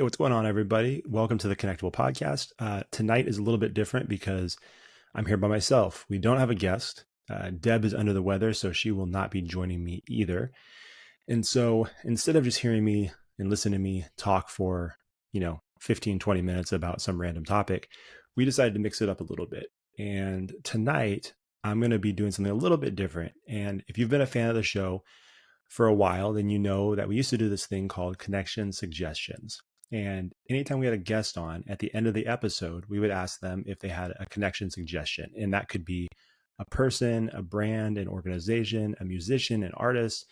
what's going on, everybody? Welcome to the Connectable podcast. Tonight is a little bit different because I'm here by myself. We don't have a guest. Deb is under the weather, so she will not be joining me either. And so instead of just hearing me and listening to me talk for, 15, 20 minutes about some random topic, we decided to mix it up a little bit. And tonight, I'm going to be doing something a little bit different. And if you've been a fan of the show for a while, then you know that we used to do this thing called connection suggestions. And anytime we had a guest on, at the end of the episode, we would ask them if they had a connection suggestion. And that could be a person, a brand, an organization, a musician, an artist,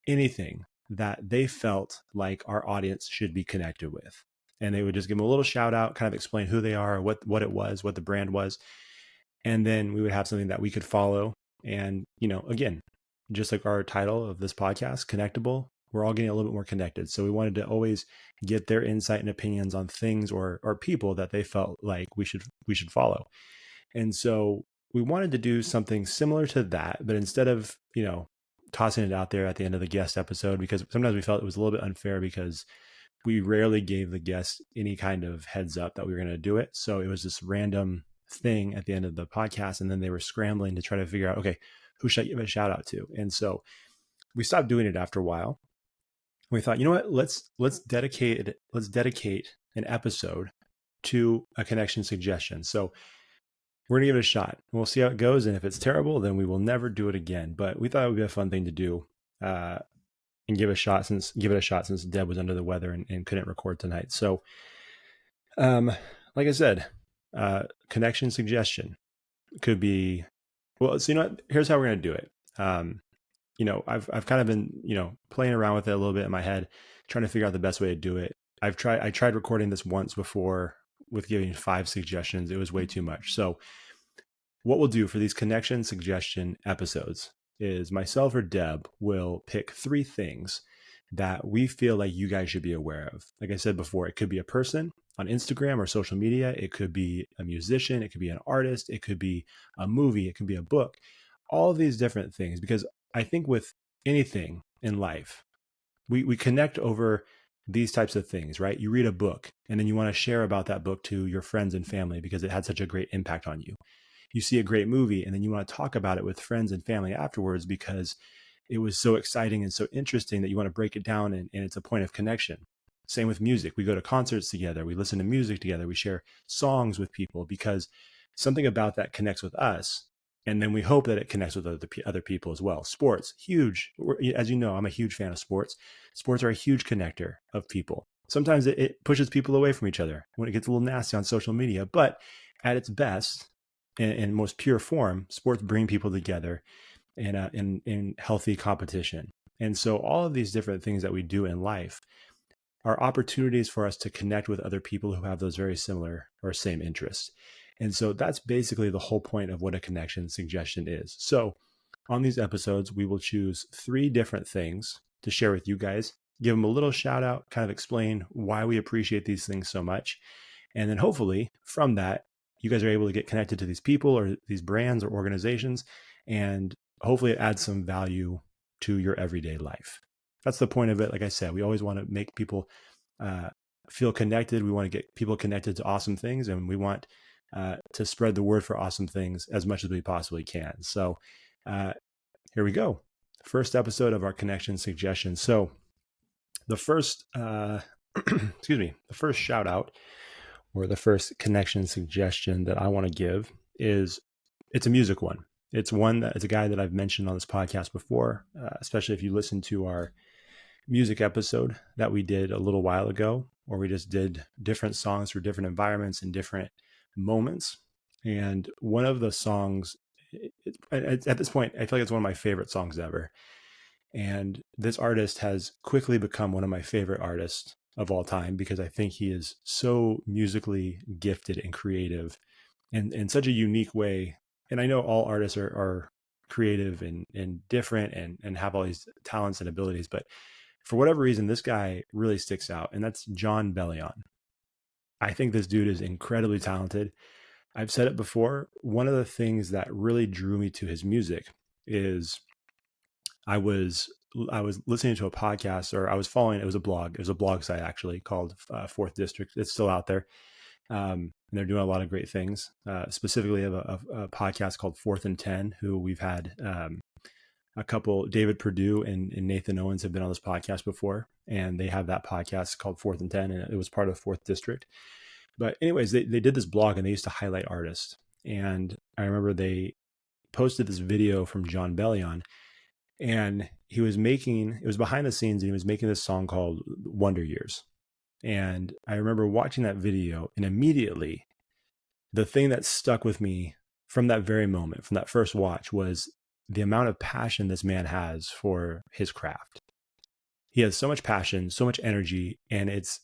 anything that they felt like our audience should be connected with. And they would just give them a little shout out, kind of explain who they are, what it was, what the brand was. And then we would have something that we could follow. And, again, just like our title of this podcast, Connectable, we're all getting a little bit more connected. So we wanted to always get their insight and opinions on things or people that they felt like we should follow. And so we wanted to do something similar to that, but instead of, tossing it out there at the end of the guest episode, because sometimes we felt it was a little bit unfair because we rarely gave the guest any kind of heads up that we were going to do it. So it was this random thing at the end of the podcast. And then they were scrambling to try to figure out, okay, who should I give a shout out to? And so we stopped doing it after a while. We thought, you know what, let's dedicate an episode to a connection suggestion. So we're gonna give it a shot. We'll see how it goes. And if it's terrible, then we will never do it again. But we thought it would be a fun thing to do and give it a shot since Deb was under the weather and couldn't record tonight. So like I said, connection suggestion could be, well, so here's how we're going to do it. I've kind of been, playing around with it a little bit in my head, trying to figure out the best way to do it. I tried recording this once before with giving 5 suggestions. It was way too much. So what we'll do for these connection suggestion episodes is myself or Deb will pick 3 things that we feel like you guys should be aware of. Like I said before, it could be a person on Instagram or social media. It could be a musician. It could be an artist. It could be a movie. It could be a book. All of these different things, because I think with anything in life, we connect over these types of things, right? You read a book and then you want to share about that book to your friends and family because it had such a great impact on you. You see a great movie and then you want to talk about it with friends and family afterwards because it was so exciting and so interesting that you want to break it down and it's a point of connection. Same with music. We go to concerts together. We listen to music together. We share songs with people because something about that connects with us. And then we hope that it connects with other people as well. Sports, huge. As you know, I'm a huge fan of sports. Sports are a huge connector of people. Sometimes it pushes people away from each other when it gets a little nasty on social media. But at its best, in most pure form, sports bring people together in healthy competition. And so all of these different things that we do in life are opportunities for us to connect with other people who have those very similar or same interests. And so that's basically the whole point of what a connection suggestion is. So on these episodes, we will choose 3 different things to share with you guys, give them a little shout out, kind of explain why we appreciate these things so much. And then hopefully from that, you guys are able to get connected to these people or these brands or organizations, and hopefully it adds some value to your everyday life. That's the point of it. Like I said, we always want to make people feel connected. We want to get people connected to awesome things, and we want to spread the word for awesome things as much as we possibly can. So here we go. First episode of our connection suggestion. So the first, the first shout out or the first connection suggestion that I want to give it's a music one. It's one that it's a guy that I've mentioned on this podcast before, especially if you listen to our music episode that we did a little while ago, where we just did different songs for different environments and different moments. And one of the songs, at this point, I feel like it's one of my favorite songs ever. And this artist has quickly become one of my favorite artists of all time because I think he is so musically gifted and creative and in such a unique way. And I know all artists are creative and different and have all these talents and abilities, but for whatever reason, this guy really sticks out, and that's John Bellion. I think this dude is incredibly talented. I've said it before. One of the things that really drew me to his music is I was was listening to a podcast, or I was following, it was a blog site actually called Fourth District. It's still out there. And they're doing a lot of great things. Specifically, I have a podcast called Fourth and 10, who we've had a couple, David Perdue and Nathan Owens have been on this podcast before, and they have that podcast called Fourth and 10, and it was part of Fourth District. But anyways, they did this blog, and they used to highlight artists. And I remember they posted this video from John Bellion, and it was behind the scenes, and he was making this song called Wonder Years. And I remember watching that video, and immediately the thing that stuck with me from that very moment, from that first watch, was the amount of passion this man has for his craft. He has so much passion, so much energy, and it's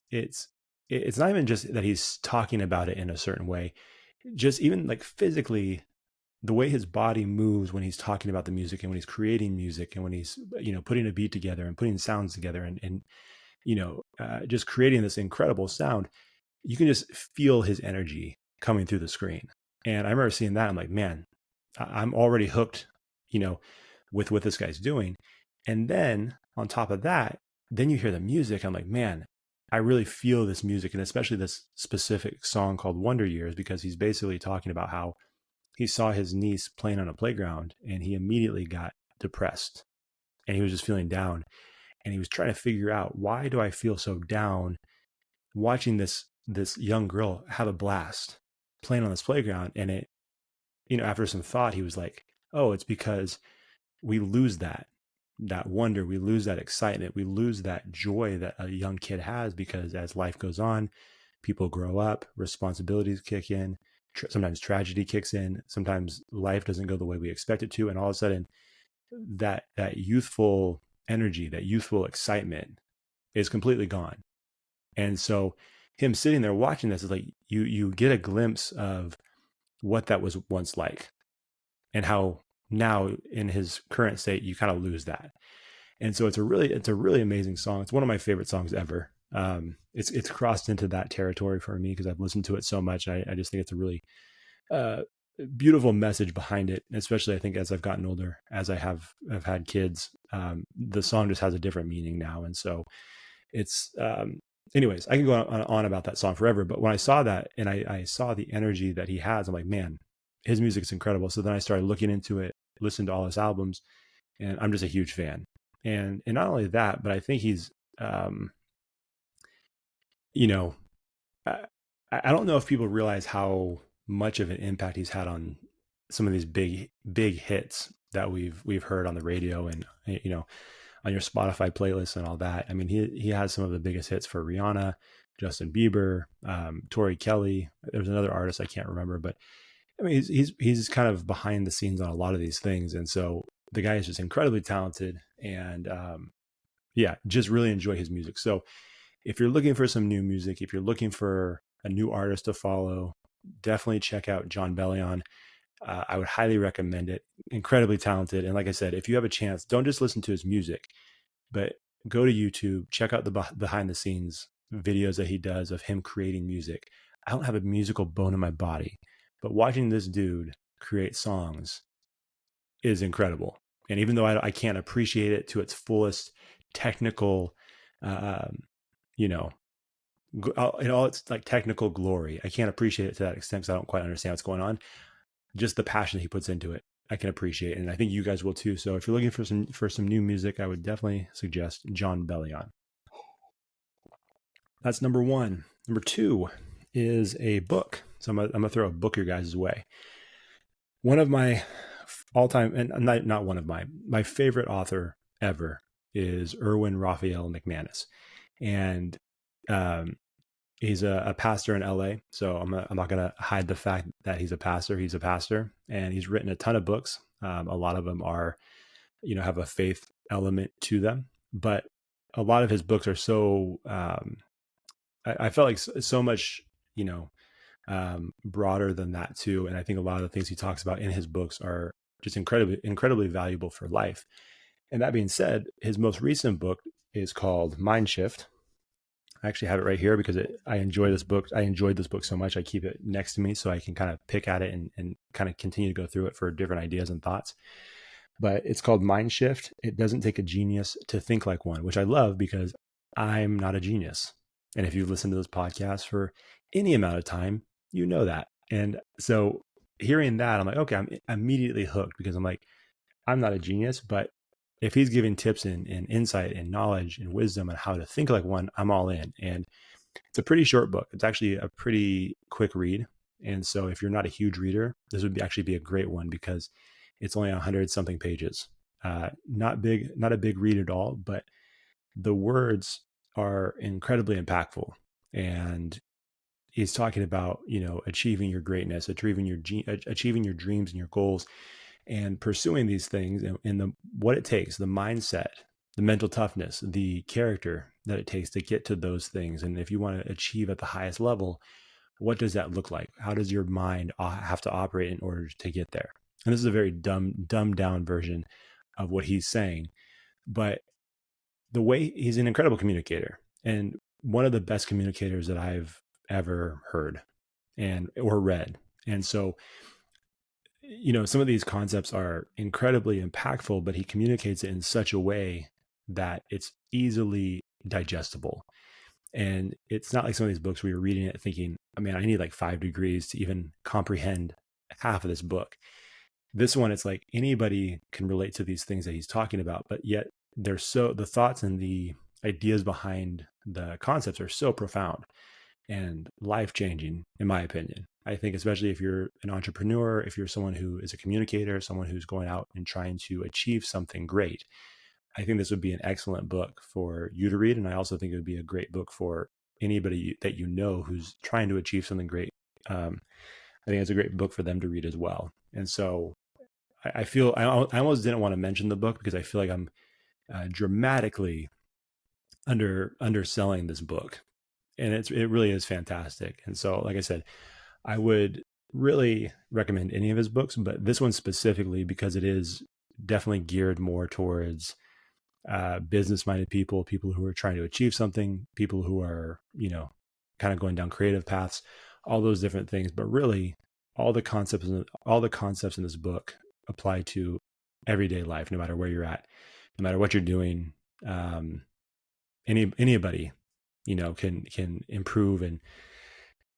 not even just that he's talking about it in a certain way, just even like physically, the way his body moves when he's talking about the music and when he's creating music and when he's, putting a beat together and putting sounds together and just creating this incredible sound. You can just feel his energy coming through the screen. And I remember seeing that. I'm like, man, I'm already hooked, with what this guy's doing. And then on top of that, then you hear the music. I'm like, man, I really feel this music, and especially this specific song called Wonder Years, because he's basically talking about how he saw his niece playing on a playground and he immediately got depressed and he was just feeling down. And he was trying to figure out, why do I feel so down watching this young girl have a blast playing on this playground? And it, after some thought, he was like, oh, it's because we lose that wonder, we lose that excitement, we lose that joy that a young kid has, because as life goes on, people grow up, responsibilities kick in, sometimes tragedy kicks in, sometimes life doesn't go the way we expect it to, and all of a sudden that youthful energy, that youthful excitement is completely gone. And so him sitting there watching this is like, you get a glimpse of what that was once like, and how now in his current state, you kind of lose that. And so it's a really amazing song. It's one of my favorite songs ever. It's crossed into that territory for me because I've listened to it so much. I just think it's a really beautiful message behind it, especially I think as I've gotten older, as I've had kids, the song just has a different meaning now. And so it's, anyways, I can go on about that song forever, but when I saw that and I saw the energy that he has, I'm like, man, his music is incredible. So then I started looking into it, listened to all his albums, and I'm just a huge fan. And not only that, but I think he's, I don't know if people realize how much of an impact he's had on some of these big hits that we've heard on the radio and, on your Spotify playlists and all that. I mean, he has some of the biggest hits for Rihanna, Justin Bieber, Tori Kelly. There's another artist I can't remember, but I mean, he's kind of behind the scenes on a lot of these things. And so the guy is just incredibly talented, and just really enjoy his music. So if you're looking for some new music, if you're looking for a new artist to follow, definitely check out John Bellion. I would highly recommend it. Incredibly talented. And like I said, if you have a chance, don't just listen to his music, but go to YouTube, check out the behind the scenes videos that he does of him creating music. I don't have a musical bone in my body, but watching this dude create songs is incredible. And even though I can't appreciate it to its fullest technical, in all its like technical glory, I can't appreciate it to that extent because I don't quite understand what's going on. Just the passion he puts into it, I can appreciate, and I think you guys will too. So if you're looking for some new music, I would definitely suggest John Bellion. That's number one. Number two is a book. So I'm gonna throw a book your guys' way. One of my all-time, and not one of my favorite author ever is Erwin Raphael McManus, and he's a pastor in LA. So I'm not gonna hide the fact that he's a pastor. He's a pastor, and he's written a ton of books. A lot of them are, have a faith element to them, but a lot of his books are so. I felt like so much, broader than that too. And I think a lot of the things he talks about in his books are just incredibly valuable for life. And that being said, his most recent book is called Mind Shift. I actually have it right here because I enjoy this book. I enjoyed this book so much. I keep it next to me so I can kind of pick at it and kind of continue to go through it for different ideas and thoughts. but it's called Mind Shift. It doesn't take a genius to think like one, which I love because I'm not a genius. And if you've listened to this podcast for any amount of time, you know that. And so hearing that, I'm like, okay, I'm immediately hooked because I'm like, I'm not a genius, but if he's giving tips and insight and knowledge and wisdom on how to think like one, I'm all in. And it's a pretty short book. It's actually a pretty quick read. And so if you're not a huge reader, this would actually be a great one because it's only 100 something pages. Not big, not a big read at all, but the words are incredibly impactful. And he's talking about, achieving your greatness, achieving your dreams and your goals, and pursuing these things, and what it takes, the mindset, the mental toughness, the character that it takes to get to those things. And if you want to achieve at the highest level, what does that look like? How does your mind have to operate in order to get there? And this is a very dumbed down version of what he's saying, but the way he's an incredible communicator and one of the best communicators that I've ever heard or read. And so, some of these concepts are incredibly impactful, but he communicates it in such a way that it's easily digestible. And it's not like some of these books where you're reading it thinking, I mean, I need like 5 degrees to even comprehend half of this book. This one, it's like anybody can relate to these things that he's talking about, but yet the thoughts and the ideas behind the concepts are so profound and life-changing, in my opinion. I think especially if you're an entrepreneur, if you're someone who is a communicator, someone who's going out and trying to achieve something great, I think this would be an excellent book for you to read. And I also think it would be a great book for anybody that who's trying to achieve something great. I think it's a great book for them to read as well. And so I feel I almost didn't want to mention the book because I feel like I'm dramatically underselling this book, and it really is fantastic. And so, like I said, I would really recommend any of his books, but this one specifically because it is definitely geared more towards business-minded people who are trying to achieve something, people who are, kind of going down creative paths, all those different things. But really, all the concepts in this book apply to everyday life, no matter where you're at, no matter what you're doing. Anybody, can improve and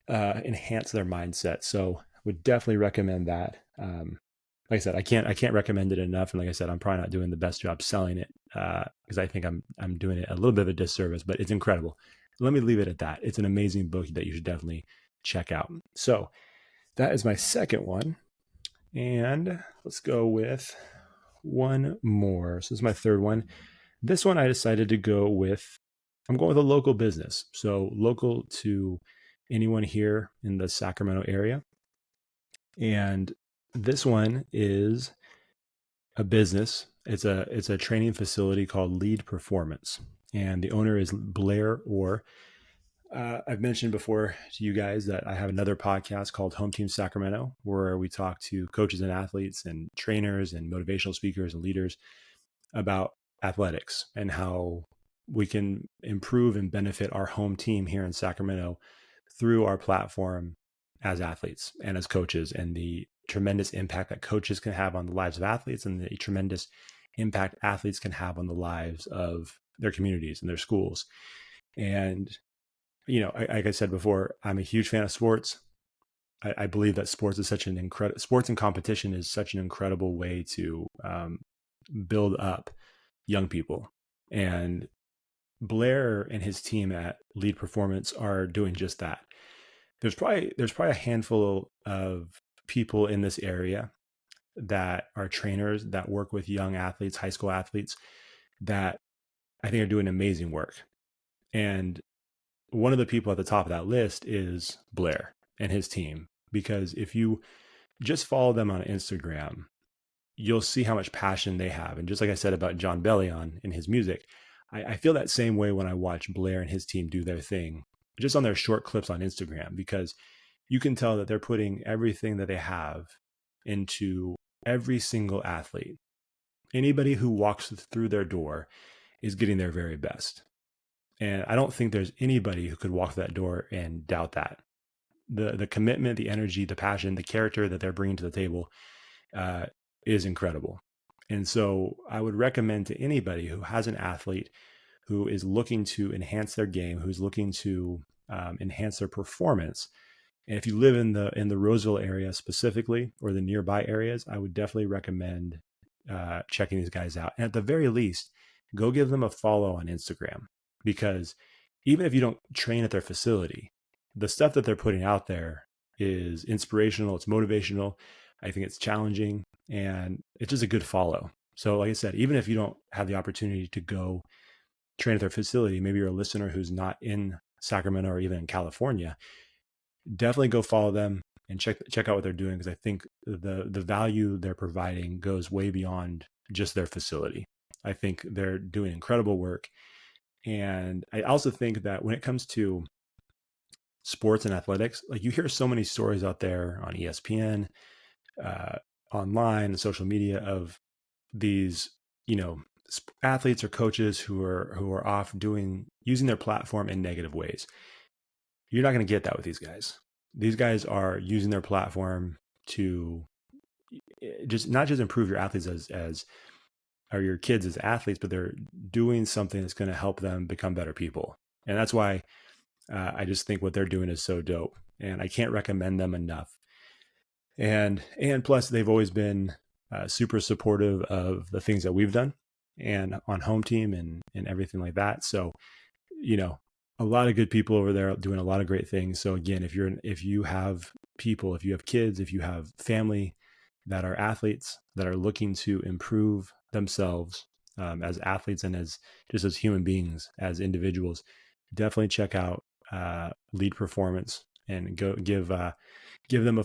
enhance their mindset. So would definitely recommend that. Like I said, I can't recommend it enough. And like I said, I'm probably not doing the best job selling it because I think I'm doing it a little bit of a disservice, but it's incredible. Let me leave it at that. It's an amazing book that you should definitely check out. So that is my second one. And let's go with one more. So this is my third one. This one I decided to go with, I'm going with a local business. So local to anyone here in the Sacramento area. And this one is a business. It's a training facility called Lead Performance. And the owner is Blair Orr. I've mentioned before to you guys that I have another podcast called Home Team Sacramento, where we talk to coaches and athletes and trainers and motivational speakers and leaders about athletics and how we can improve and benefit our home team here in Sacramento through our platform as athletes and as coaches, and the tremendous impact that coaches can have on the lives of athletes and the tremendous impact athletes can have on the lives of their communities and their schools. And, like I said before, I'm a huge fan of sports. I believe that sports and competition is such an incredible way to build up young people. And Blair and his team at Lead Performance are doing just that. There's probably a handful of people in this area that are trainers that work with young athletes, high school athletes, that I think are doing amazing work. And one of the people at the top of that list is Blair and his team, because if you just follow them on Instagram, you'll see how much passion they have. And just like I said about John Bellion and his music, I feel that same way when I watch Blair and his team do their thing, just on their short clips on Instagram, because you can tell that they're putting everything that they have into every single athlete. Anybody who walks through their door is getting their very best. And I don't think there's anybody who could walk that door and doubt that. The commitment, the energy, the passion, the character that they're bringing to the table is incredible. And so I would recommend to anybody who has an athlete who is looking to enhance their game, who's looking to enhance their performance. And if you live in the Roseville area specifically, or the nearby areas, I would definitely recommend checking these guys out. And at the very least, go give them a follow on Instagram, because even if you don't train at their facility, the stuff that they're putting out there is inspirational. It's motivational. I think it's challenging, and it's just a good follow. So, like I said, even if you don't have the opportunity to go train at their facility, maybe you're a listener who's not in Sacramento or even in California, definitely go follow them and check out what they're doing, because I think the value they're providing goes way beyond just their facility. I think they're doing incredible work. And I also think that when it comes to sports and athletics, like, you hear so many stories out there on ESPN, online, social media, of these, athletes or coaches who are off using their platform in negative ways. You're not going to get that with these guys. These guys are using their platform to just not just improve your athletes as or your kids as athletes, but they're doing something that's going to help them become better people. And that's why I just think what they're doing is so dope, and I can't recommend them enough. And plus, they've always been super supportive of the things that we've done, and on home team and everything like that. So, a lot of good people over there doing a lot of great things. So again, if you have people, if you have kids, if you have family that are athletes that are looking to improve themselves as athletes and as human beings, as individuals, definitely check out Lead Performance and go give them a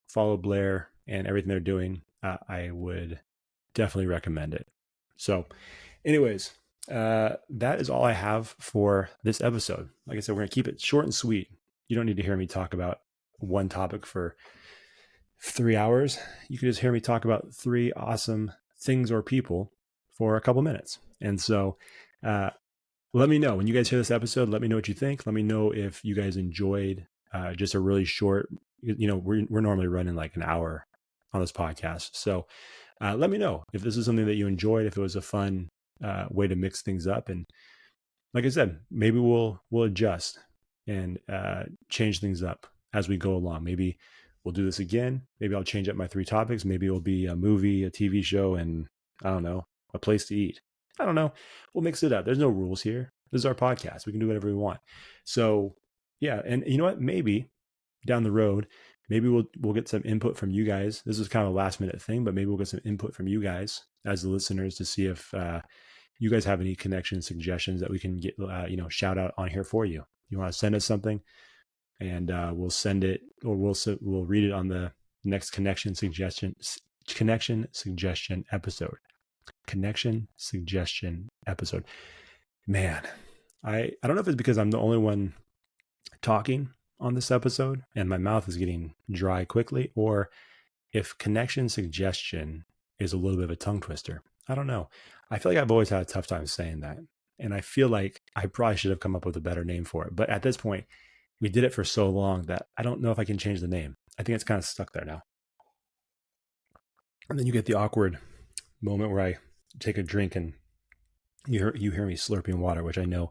follow Blair and everything they're doing. I would definitely recommend it. So anyways, that is all I have for this episode. Like I said, we're going to keep it short and sweet. You don't need to hear me talk about one topic for 3 hours. You can just hear me talk about 3 awesome things or people for a couple minutes. And so, let me know when you guys hear this episode. Let me know what you think. Let me know if you guys enjoyed just a really short, we're normally running like an hour on this podcast. So let me know if this is something that you enjoyed, if it was a fun way to mix things up. And like I said, maybe we'll adjust and change things up as we go along. Maybe we'll do this again. Maybe I'll change up my 3 topics. Maybe it'll be a movie, a TV show, and I don't know, a place to eat. I don't know. We'll mix it up. There's no rules here. This is our podcast. We can do whatever we want. So yeah. And you know what? Maybe down the road, maybe we'll get some input from you guys. This is kind of a last minute thing, but maybe we'll get some input from you guys as the listeners to see if you guys have any connection suggestions that we can get, shout out on here for you. You want to send us something, and we'll send it, or we'll read it on the next connection suggestion episode. Connection suggestion episode. Man, I don't know if it's because I'm the only one talking on this episode and my mouth is getting dry quickly, or if connection suggestion is a little bit of a tongue twister. I don't know. I feel like I've always had a tough time saying that. And I feel like I probably should have come up with a better name for it. But at this point, we did it for so long that I don't know if I can change the name. I think it's kind of stuck there now. And then you get the awkward moment where I take a drink and you hear me slurping water, which I know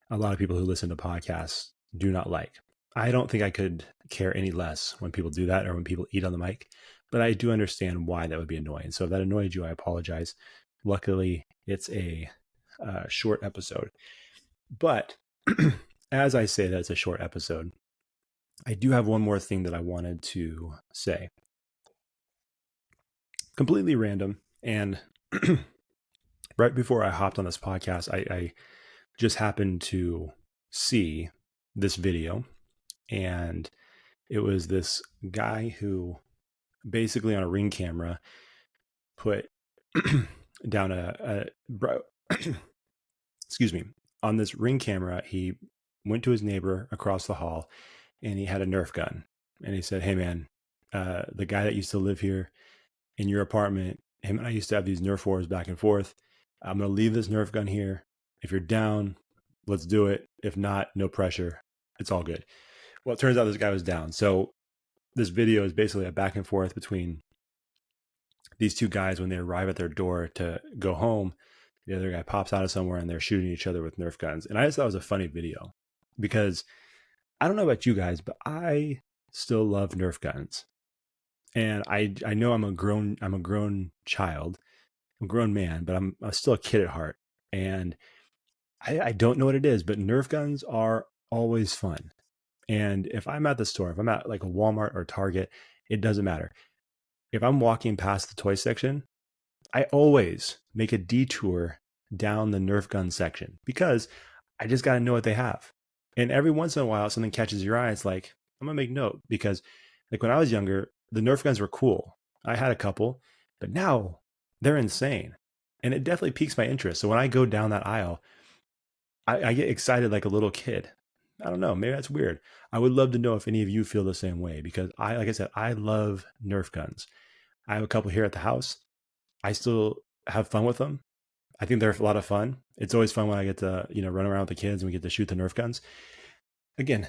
a lot of people who listen to podcasts do not like. I don't think I could care any less when people do that or when people eat on the mic, but I do understand why that would be annoying. So if that annoyed you, I apologize. Luckily, it's a short episode. But as I say that it's a short episode, I do have one more thing that I wanted to say. Completely random. And right before I hopped on this podcast, I just happened to see this video, and it was this guy who basically on a Ring camera put down excuse me, on this Ring camera, he went to his neighbor across the hall and he had a Nerf gun, and he said, "Hey man, the guy that used to live here in your apartment, him and I used to have these Nerf wars back and forth. I'm going to leave this Nerf gun here. If you're down, let's do it. If not, no pressure. It's all good." Well, it turns out this guy was down. So this video is basically a back and forth between these two guys, when they arrive at their door to go home, the other guy pops out of somewhere and they're shooting each other with Nerf guns. And I just thought it was a funny video because I don't know about you guys, but I still love Nerf guns. And I know I'm a grown child, I'm a grown man, but I'm still a kid at heart. And I don't know what it is, but Nerf guns are always fun. And if I'm at the store, if I'm at like a Walmart or Target, it doesn't matter. If I'm walking past the toy section, I always make a detour down the Nerf gun section because I just got to know what they have. And every once in a while, something catches your eye. It's like, I'm going to make note because like when I was younger, the Nerf guns were cool. I had a couple, but now they're insane. And it definitely piques my interest. So when I go down that aisle, I get excited like a little kid. I don't know. Maybe that's weird. I would love to know if any of you feel the same way because like I said, I love Nerf guns. I have a couple here at the house. I still have fun with them. I think they're a lot of fun. It's always fun when I get to, run around with the kids and we get to shoot the Nerf guns. Again,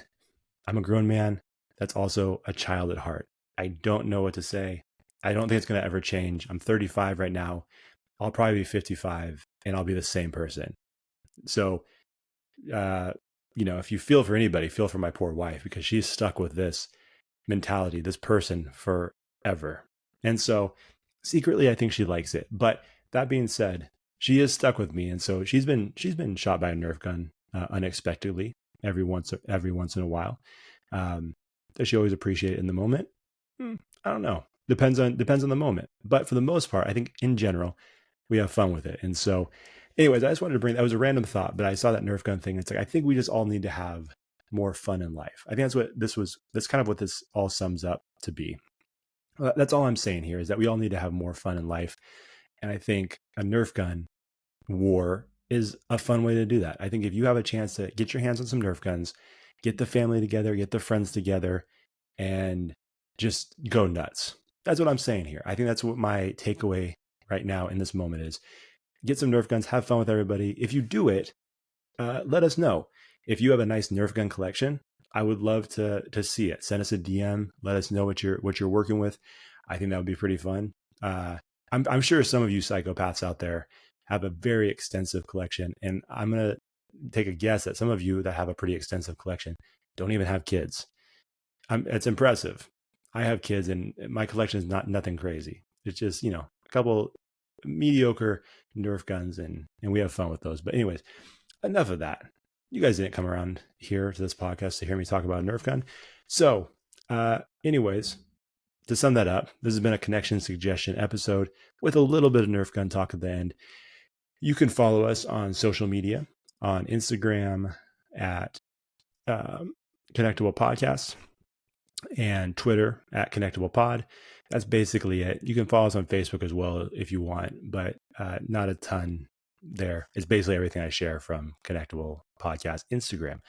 I'm a grown man that's also a child at heart. I don't know what to say. I don't think it's going to ever change. I'm 35 right now. I'll probably be 55 and I'll be the same person. So, if you feel for anybody, feel for my poor wife because she's stuck with this mentality, this person forever. And so secretly, I think she likes it. But that being said, she is stuck with me. And so she's been shot by a Nerf gun unexpectedly every once in a while. Does she always appreciate it in the moment? I don't know. Depends on the moment. But for the most part, I think in general, we have fun with it. And so anyways, I just wanted to that was a random thought, but I saw that Nerf gun thing. It's like, I think we just all need to have more fun in life. I think that's kind of what this all sums up to be. That's all I'm saying here is that we all need to have more fun in life. And I think a Nerf gun war is a fun way to do that. I think if you have a chance to get your hands on some Nerf guns, get the family together, get the friends together, and just go nuts. That's what I'm saying here. I think that's what my takeaway right now in this moment is. Get some Nerf guns, have fun with everybody. If you do it, let us know. If you have a nice Nerf gun collection, I would love to see it. Send us a DM. Let us know what you're working with. I think that would be pretty fun. I'm sure some of you psychopaths out there have a very extensive collection, and I'm gonna take a guess that some of you that have a pretty extensive collection don't even have kids. It's impressive. I have kids, and my collection is nothing crazy. It's just a couple mediocre Nerf guns, and we have fun with those. But anyways, enough of that. You guys didn't come around here to this podcast to hear me talk about a Nerf gun. So anyways, to sum that up, this has been a connection suggestion episode with a little bit of Nerf gun talk at the end. You can follow us on social media, on Instagram at Connectable Podcast and Twitter at Connectable Pod. That's basically it. You can follow us on Facebook as well if you want, but not a ton there. It's basically everything I share from Connectable Podcast Instagram.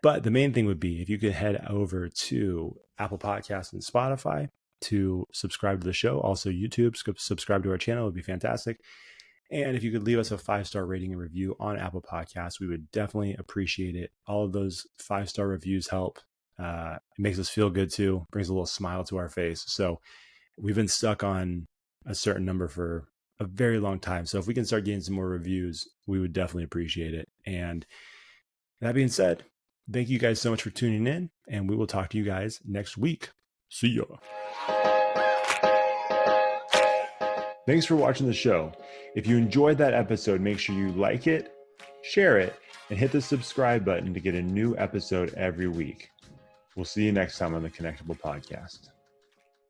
But the main thing would be if you could head over to Apple Podcasts and Spotify to subscribe to the show. Also YouTube, subscribe to our channel would be fantastic. And if you could leave us a 5-star rating and review on Apple Podcasts, we would definitely appreciate it. All of those 5-star reviews help. It makes us feel good too, brings a little smile to our face. So we've been stuck on a certain number for a very long time. So if we can start getting some more reviews, we would definitely appreciate it. And that being said, thank you guys so much for tuning in, and we will talk to you guys next week. See ya. Thanks for watching the show. If you enjoyed that episode, make sure you like it, share it, and hit the subscribe button to get a new episode every week. We'll see you next time on the Connectable Podcast.